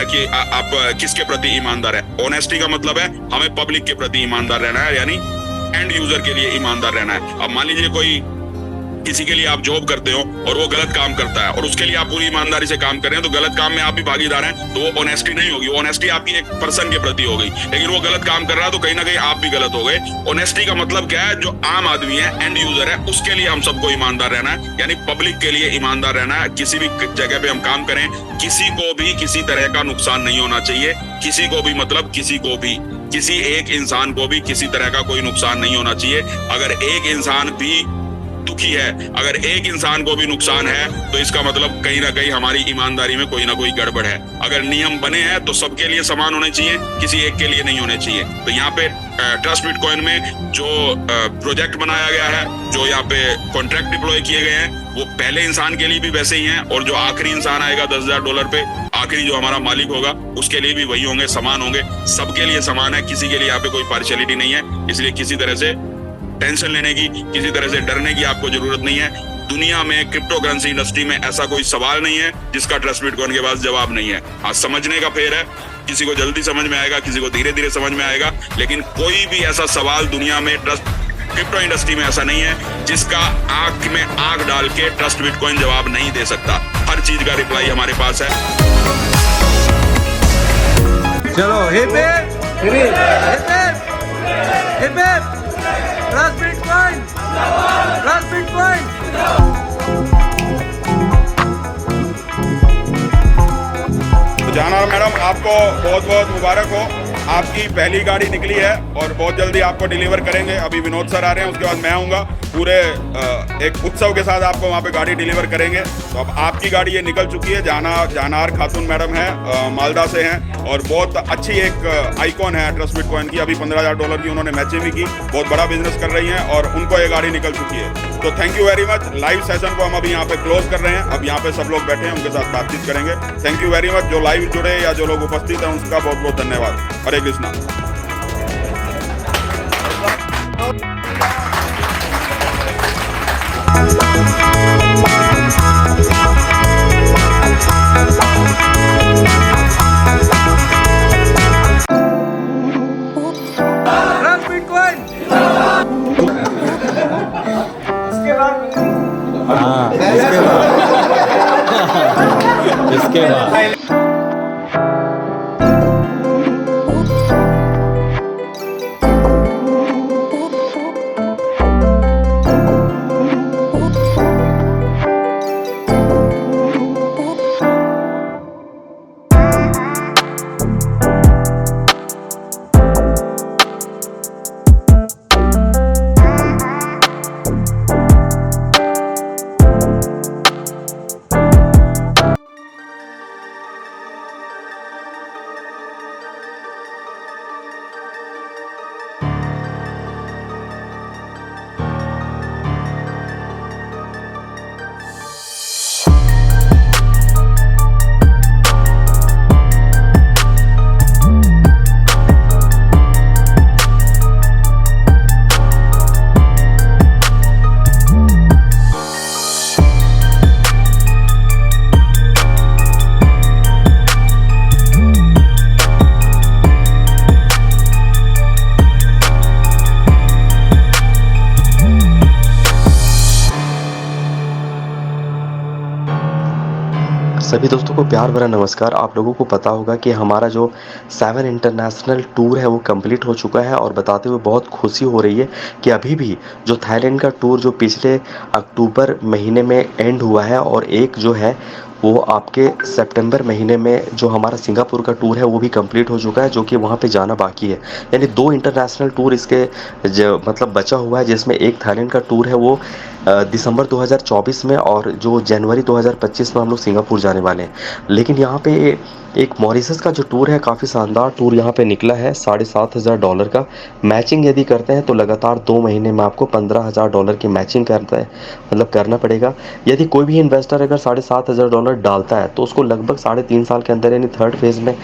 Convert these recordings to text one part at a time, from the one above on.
है कि आप किसके प्रति ईमानदार है। ऑनेस्टी का मतलब है हमें पब्लिक के प्रति ईमानदार रहना है, यानी एंड यूजर के लिए ईमानदार रहना है। अब मान लीजिए कोई किसी के लिए आप जॉब करते हो और वो गलत काम करता है और उसके लिए आप पूरी ईमानदारी से काम कर रहे हैं, तो गलत काम में आप भी भागीदार हैं, तो वो ऑनेस्टी नहीं होगी। ऑनेस्टी आपकी एक पर्सन के प्रति हो गई, लेकिन वो गलत काम कर रहा है तो कहीं ना कहीं आप भी गलत हो गए। ऑनेस्टी का मतलब क्या है, जो आम आदमी है, एंड यूजर है, उसके लिए हम सबको ईमानदार रहना है, यानी पब्लिक के लिए ईमानदार रहना है। किसी भी जगह पे हम काम करें, किसी को भी किसी तरह का नुकसान नहीं होना चाहिए, किसी को भी मतलब किसी को भी, किसी एक इंसान को भी किसी तरह का कोई नुकसान नहीं होना चाहिए। अगर एक इंसान भी दुखी है, अगर एक इंसान को भी नुकसान है, तो इसका मतलब कहीं ना कहीं हमारी ईमानदारी में कोई ना कोई गड़बड़ है। अगर नियम बने हैं तो सबके लिए समान होने चाहिए, किसी एक के लिए नहीं होने चाहिए। तो यहाँ पे ट्रस्ट बिटकॉइन में जो प्रोजेक्ट बनाया गया है, जो यहाँ पे कॉन्ट्रैक्ट डिप्लॉय किए गए हैं, वो पहले इंसान के लिए भी वैसे ही हैं, और जो आखिरी इंसान आएगा $10,000 पे, आखिरी जो हमारा मालिक होगा, उसके लिए भी वही होंगे, समान होंगे, सबके लिए समान है, किसी के लिए यहाँ पे कोई पार्शियलिटी नहीं है। इसलिए किसी तरह से टेंशन लेने की, किसी तरह से डरने की आपको जरूरत नहीं है। दुनिया में क्रिप्टो करेंसी इंडस्ट्री में ऐसा कोई सवाल नहीं है जिसका ट्रस्ट बिटकॉइन के पास जवाब नहीं है। हाँ, समझने का फेर है, किसी को जल्दी समझ में आएगा, किसी को धीरे धीरे समझ में आएगा, लेकिन कोई भी ऐसा सवाल दुनिया में क्रिप्टो इंडस्ट्री में ऐसा नहीं है जिसका आंख में आंख डाल के ट्रस्ट बिटकॉइन जवाब नहीं दे सकता। हर चीज का रिप्लाई हमारे पास है। चलो hip hip hip hip trust bitcoin, trust bitcoin. तो जाना मैडम, आपको बहुत बहुत मुबारक हो, आपकी पहली गाड़ी निकली है और बहुत जल्दी आपको डिलीवर करेंगे। अभी विनोद सर आ रहे हैं, उसके बाद मैं आऊँगा, पूरे एक उत्सव के साथ आपको वहाँ पे गाड़ी डिलीवर करेंगे। तो अब आपकी गाड़ी ये निकल चुकी है। जहानार खातून मैडम है, मालदा से हैं, और बहुत अच्छी एक आइकॉन है ट्रस्ट बिटकॉइन की। अभी $15,000 की उन्होंने मैचिंग भी की, बहुत बड़ा बिजनेस कर रही हैं, और उनको ये गाड़ी निकल चुकी है। तो thank you very much. Live session को हम अभी यहाँ पे क्लोज कर रहे हैं। अब यहाँ पे सब लोग बैठे हैं, उनके साथ बातचीत करेंगे। Thank you very much. जो लाइव जुड़े या जो लोग उपस्थित हैं, उसका बहुत बहुत धन्यवाद। हरे कृष्णा। Trust bitcoin. इसके बाद सभी दोस्तों को प्यार भरा नमस्कार। आप लोगों को पता होगा कि हमारा जो 7 इंटरनेशनल टूर है वो कंप्लीट हो चुका है, और बताते हुए बहुत खुशी हो रही है कि अभी भी जो थाईलैंड का टूर जो पिछले अक्टूबर महीने में एंड हुआ है, और एक जो है वो आपके सितंबर महीने में जो हमारा सिंगापुर का टूर है वो भी कंप्लीट हो चुका है, जो कि वहाँ पे जाना बाकी है। यानी 2 इंटरनेशनल टूर इसके मतलब बचा हुआ है, जिसमें एक थाईलैंड का टूर है वो दिसंबर 2024 में, और जो जनवरी 2025 में हम लोग सिंगापुर जाने वाले हैं। लेकिन यहाँ पे एक मॉरिशस का जो टूर है, काफ़ी शानदार टूर यहाँ पे निकला है। $7,500 का मैचिंग यदि करते हैं तो लगातार 2 महीने में आपको $15,000 की मैचिंग करता है, मतलब करना पड़ेगा। यदि कोई भी इन्वेस्टर अगर $7,500 डालता है तो उसको लगभग 3.5 साल के अंदर यानी थर्ड फेज़ में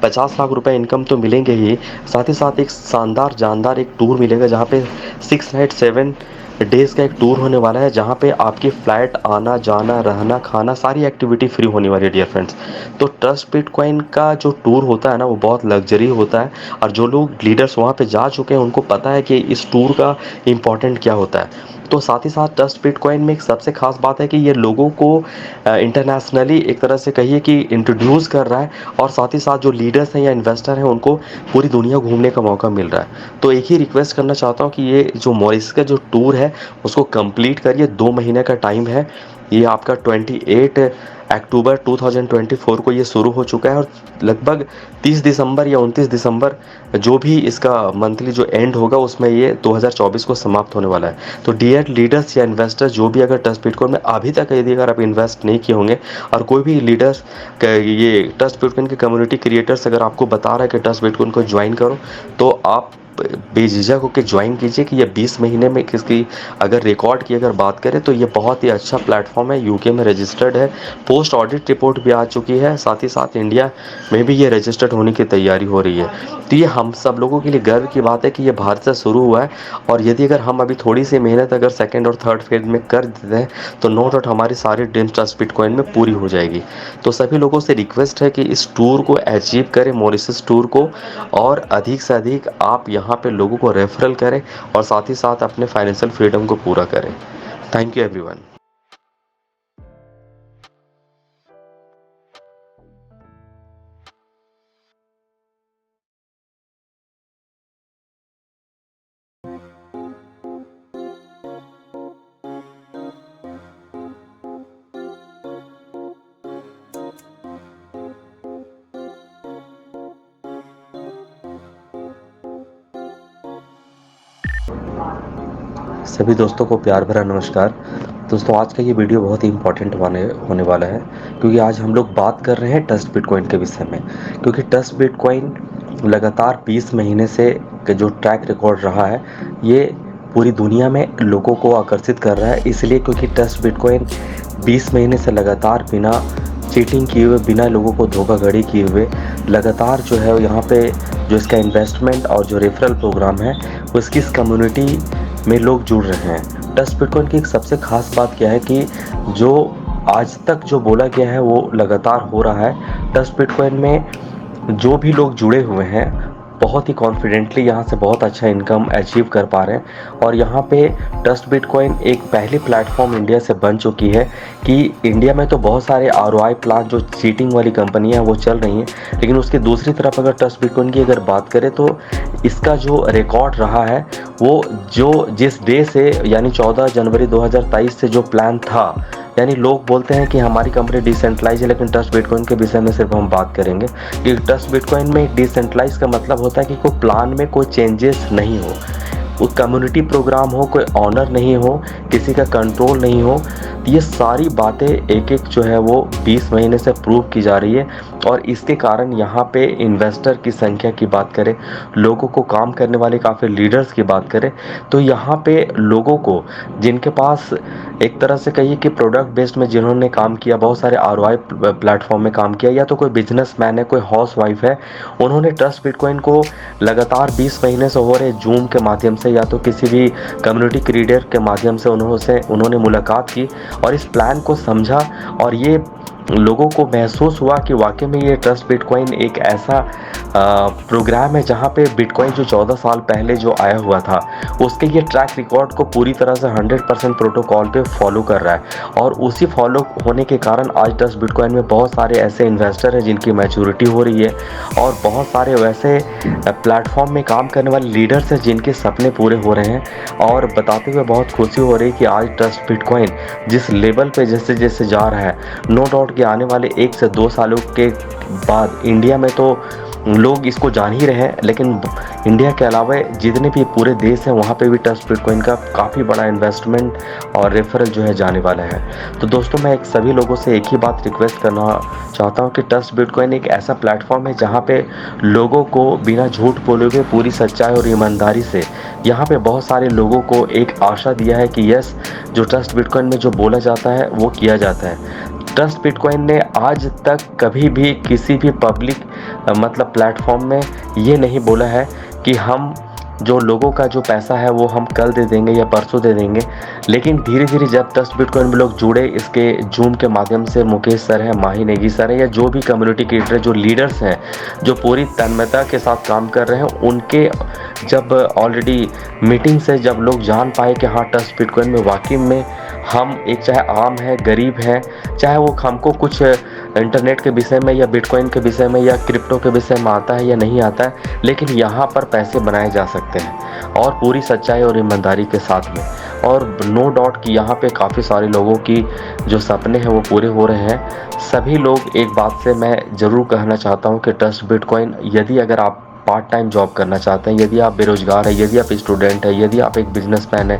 50 लाख रुपए इनकम तो मिलेंगे ही, साथ ही साथ एक शानदार जानदार एक टूर मिलेगा, जहाँ पे 6 नाइट 7 डेज़ का एक टूर होने वाला है, जहाँ पे आपकी फ़्लाइट आना जाना रहना खाना सारी एक्टिविटी फ्री होने वाली है डियर फ्रेंड्स। तो ट्रस्ट बिटकॉइन का जो टूर होता है ना, वो बहुत लग्जरी होता है, और जो लोग लीडर्स वहाँ पे जा चुके हैं उनको पता है कि इस टूर का इम्पोर्टेंट क्या होता है। तो साथ ही साथ ट्रस्ट बिटकॉइन में एक सबसे खास बात है कि ये लोगों को इंटरनेशनली एक तरह से कहिए कि इंट्रोड्यूस कर रहा है, और साथ ही साथ जो लीडर्स हैं या इन्वेस्टर हैं उनको पूरी दुनिया घूमने का मौका मिल रहा है। तो एक ही रिक्वेस्ट करना चाहता हूँ कि ये जो मॉरिशस का जो टूर है उसको कंप्लीट करिए। 2 महीने का टाइम है। ये आपका 28 अक्टूबर 2024 को ये शुरू हो चुका है, और लगभग 30 दिसंबर या 29 दिसंबर जो भी इसका मंथली जो एंड होगा उसमें ये 2024 को समाप्त होने वाला है। तो डियर लीडर्स या इन्वेस्टर्स जो भी अगर ट्रस्ट बिटकॉइन में अभी तक यदि अगर आप इन्वेस्ट नहीं किए होंगे, और कोई भी लीडर्स ये ट्रस्ट बिटकॉइन के कम्युनिटी क्रिएटर्स अगर आपको बता रहा है कि ट्रस्ट बिटकॉइन को ज्वाइन करो, तो आप बेझिझक होकर ज्वाइन कीजिए। कि ये 20 महीने में किसकी अगर रिकॉर्ड की अगर बात करें तो ये बहुत ही अच्छा प्लेटफॉर्म है। यूके में रजिस्टर्ड है, पोस्ट ऑडिट रिपोर्ट भी आ चुकी है, साथ ही साथ इंडिया में भी ये रजिस्टर्ड होने की तैयारी हो रही है। तो ये हम सब लोगों के लिए गर्व की बात है कि ये भारत से शुरू हुआ है, और यदि अगर हम अभी थोड़ी सी मेहनत अगर सेकेंड और थर्ड फेज में कर देते हैं तो नो डाउट हमारी सारी ड्रीम्स ट्रस्ट बिटकॉइन में पूरी हो जाएगी। तो सभी लोगों से रिक्वेस्ट है कि इस टूर को अचीव करें, मॉरिशस टूर को, और अधिक से अधिक आप यहाँ पे लोगों को रेफरल करें, और साथ ही साथ अपने फाइनेंशियल फ्रीडम को पूरा करें। Thank you everyone. सभी दोस्तों को प्यार भरा नमस्कार। दोस्तों आज का ये वीडियो बहुत ही इम्पोर्टेंट होने वाला है, क्योंकि आज हम लोग बात कर रहे हैं ट्रस्ट बिटकॉइन के विषय में। क्योंकि ट्रस्ट बिटकॉइन लगातार 20 महीने से जो ट्रैक रिकॉर्ड रहा है, ये पूरी दुनिया में लोगों को आकर्षित कर रहा है। इसलिए क्योंकि ट्रस्ट बिटकॉइन 20 महीने से लगातार बिना चीटिंग किए हुए, बिना लोगों को धोखाधड़ी किए हुए लगातार जो है यहाँ पे जो इसका इन्वेस्टमेंट और जो रेफरल प्रोग्राम है वो इसकी इस कम्युनिटी में लोग जुड़ रहे हैं। ट्रस्ट बिटकॉइन की एक सबसे खास बात क्या है कि जो आज तक जो बोला गया है वो लगातार हो रहा है। ट्रस्ट बिटकॉइन में जो भी लोग जुड़े हुए हैं बहुत ही कॉन्फिडेंटली यहाँ से बहुत अच्छा इनकम अचीव कर पा रहे हैं। और यहाँ पे ट्रस्ट बिटकॉइन एक पहली प्लेटफॉर्म इंडिया से बन चुकी है कि इंडिया में तो बहुत सारे ROI प्लान जो चीटिंग वाली कंपनियाँ हैं वो चल रही हैं, लेकिन उसकी दूसरी तरफ अगर ट्रस्ट बिटकॉइन की अगर बात करें तो इसका जो रिकॉर्ड रहा है वो जो जिस डे से यानी 14 जनवरी 2023 से जो प्लान था, यानी लोग बोलते हैं कि हमारी कंपनी डिसेंट्रलाइज है, लेकिन ट्रस्ट बिटकॉइन के विषय में सिर्फ हम बात करेंगे कि ट्रस्ट बिटकॉइन में डिसेंट्रलाइज का मतलब होता है कि कोई प्लान में कोई चेंजेस नहीं हो, वो कम्युनिटी प्रोग्राम हो, कोई ऑनर नहीं हो, किसी का कंट्रोल नहीं हो। ये सारी बातें एक एक जो है वो 20 महीने से प्रूव की जा रही है, और इसके कारण यहाँ पे इन्वेस्टर की संख्या की बात करें, लोगों को काम करने वाले काफ़ी लीडर्स की बात करें, तो यहाँ पे लोगों को जिनके पास एक तरह से कहिए कि प्रोडक्ट बेस्ड में जिन्होंने काम किया, बहुत सारे ROI प्लेटफॉर्म में काम किया, या तो कोई बिजनेसमैन है, कोई हाउस वाइफ है, उन्होंने ट्रस्ट बिटकॉइन को लगातार 20 महीने से हो रहे जूम के माध्यम से या तो किसी भी कम्युनिटी क्रिएटर के माध्यम से उन्होंने मुलाकात की और इस प्लान को समझा, और ये लोगों को महसूस हुआ कि वाकई में ये ट्रस्ट बिटकॉइन एक ऐसा प्रोग्राम है जहाँ पे बिटकॉइन जो 14 साल पहले जो आया हुआ था उसके ये ट्रैक रिकॉर्ड को पूरी तरह से 100% प्रोटोकॉल पे फॉलो कर रहा है। और उसी फॉलो होने के कारण आज ट्रस्ट बिटकॉइन में बहुत सारे ऐसे इन्वेस्टर हैं जिनकी मैच्योरिटी हो रही है, और बहुत सारे वैसे प्लेटफॉर्म में काम करने वाले लीडर्स हैं जिनके सपने पूरे हो रहे हैं। और बताते हुए बहुत खुशी हो रही है कि आज ट्रस्ट बिटकॉइन जिस लेवल पे जैसे जैसे जा रहा है, नो डाउट कि आने वाले 1 से 2 सालों के बाद इंडिया में तो लोग इसको जान ही रहे हैं, लेकिन इंडिया के अलावा जितने भी पूरे देश हैं वहाँ पे भी ट्रस्ट बिटकॉइन का काफ़ी बड़ा इन्वेस्टमेंट और रेफरल जो है जाने वाला है। तो दोस्तों मैं सभी लोगों से एक ही बात रिक्वेस्ट करना चाहता हूँ कि ट्रस्ट बिटकॉइन एक ऐसा प्लेटफॉर्म है जहाँ पे लोगों को बिना झूठ बोले हुए पूरी सच्चाई और ईमानदारी से यहाँ पे बहुत सारे लोगों को एक आशा दिया है कि यस, जो ट्रस्ट बिटकॉइन में जो बोला जाता है वो किया जाता है। ट्रस्ट बिटकॉइन ने आज तक कभी भी किसी भी पब्लिक मतलब प्लेटफॉर्म में ये नहीं बोला है कि हम जो लोगों का जो पैसा है वो हम कल दे देंगे या परसों दे देंगे। लेकिन धीरे धीरे जब ट्रस्ट बिटकॉइन में लोग जुड़े, इसके जूम के माध्यम से मुकेश सर हैं, माही नेगी सर हैं, या जो भी कम्युनिटी क्रिएटर जो लीडर्स हैं जो पूरी तन्मयता के साथ काम कर रहे हैं, उनके जब ऑलरेडी मीटिंग से जब लोग जान पाए कि हाँ ट्रस्ट बिटकॉइन में वाकई में हम एक, चाहे आम है गरीब है, चाहे वो हमको कुछ इंटरनेट के विषय में या बिटकॉइन के विषय में या क्रिप्टो के विषय में आता है या नहीं आता है, लेकिन यहाँ पर पैसे बनाए जा सकते हैं और पूरी सच्चाई और ईमानदारी के साथ में। और नो डाउट कि यहाँ पे काफ़ी सारे लोगों की जो सपने हैं वो पूरे हो रहे हैं। सभी लोग, एक बात से मैं ज़रूर कहना चाहता हूँ कि ट्रस्ट बिटकॉइन, यदि अगर आप पार्ट टाइम जॉब करना चाहते हैं, यदि आप बेरोजगार हैं, यदि आप स्टूडेंट हैं, यदि आप एक बिजनेसमैन हैं,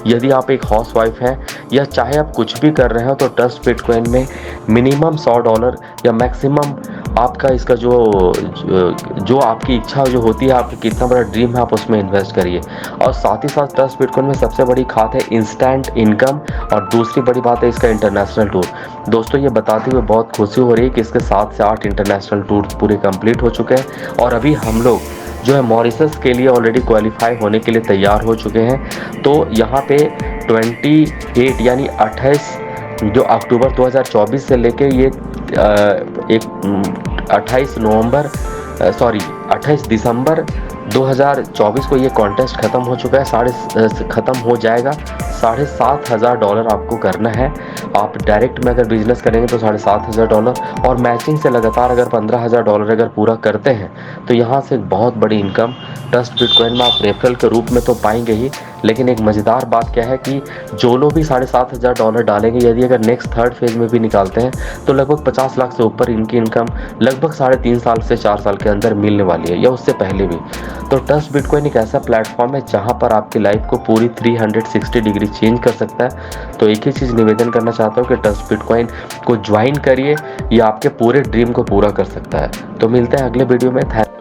यदि आप एक हाउसवाइफ हैं, या चाहे आप कुछ भी कर रहे हो, तो ट्रस्ट बिटकॉइन में मिनिमम $100 या मैक्सिमम आपका इसका जो आपकी इच्छा जो होती है, आपकी कितना बड़ा ड्रीम है, आप उसमें इन्वेस्ट करिए। और साथ ही साथ ट्रस्ट बिटकॉइन में सबसे बड़ी खात है इंस्टेंट इनकम, और दूसरी बड़ी बात है इसका इंटरनेशनल टूर। दोस्तों ये बताते हुए बहुत खुशी हो रही है कि इसके 7 से 8 इंटरनेशनल टूर पूरे कंप्लीट हो चुके हैं, और अभी हम लोग जो है मॉरिशस के लिए ऑलरेडी क्वालिफाई होने के लिए तैयार हो चुके हैं। तो यहाँ पे 28 यानी 28 जो अक्टूबर 2024 से लेके ये 28 दिसंबर 2024 को ये कॉन्टेस्ट ख़त्म हो चुका है, ख़त्म हो जाएगा। $7,500 आपको करना है। आप डायरेक्ट में अगर बिजनेस करेंगे तो $7,500, और मैचिंग से लगातार अगर $15,000 अगर पूरा करते हैं तो यहाँ से बहुत बड़ी इनकम ट्रस्ट बिटकॉइन में आप रेफरल के रूप में तो पाएंगे ही, लेकिन एक मज़ेदार बात क्या है कि जो लोग भी $7,500 डालेंगे, यदि अगर नेक्स्ट 3rd फेज़ में भी निकालते हैं तो लगभग 50 लाख से ऊपर इनकी इनकम लगभग 3.5 साल से 4 साल के अंदर मिलने वाली है, या उससे पहले भी। तो ट्रस्ट बिटकॉइन एक ऐसा प्लेटफॉर्म है जहाँ पर आपकी लाइफ को पूरी 360 डिग्री चेंज कर सकता है। तो एक ही चीज़ निवेदन करना चाहता हूँ कि ट्रस्ट बिटकॉइन को ज्वाइन करिए, ये आपके पूरे ड्रीम को पूरा कर सकता है। तो मिलते हैं अगले वीडियो में। Thank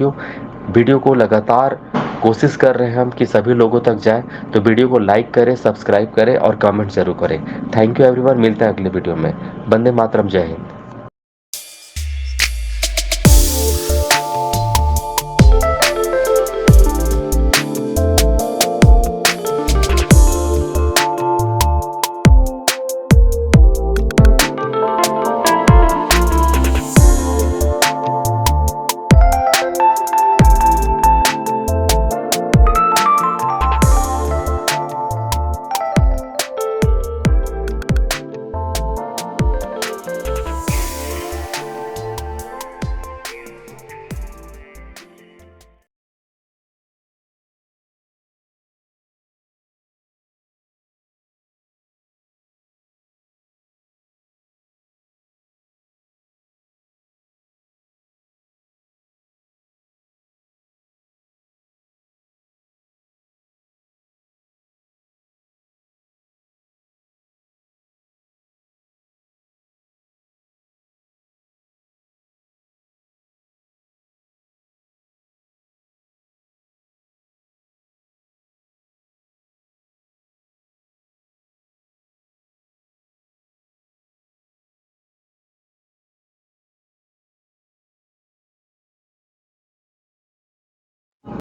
you. वीडियो को लगातार कोशिश कर रहे हैं हम कि सभी लोगों तक जाए, तो वीडियो को लाइक करें, सब्सक्राइब करें और कमेंट जरूर करें। थैंक यू एवरीवन, मिलते हैं अगले वीडियो में। वंदे मातरम, जय हिंद।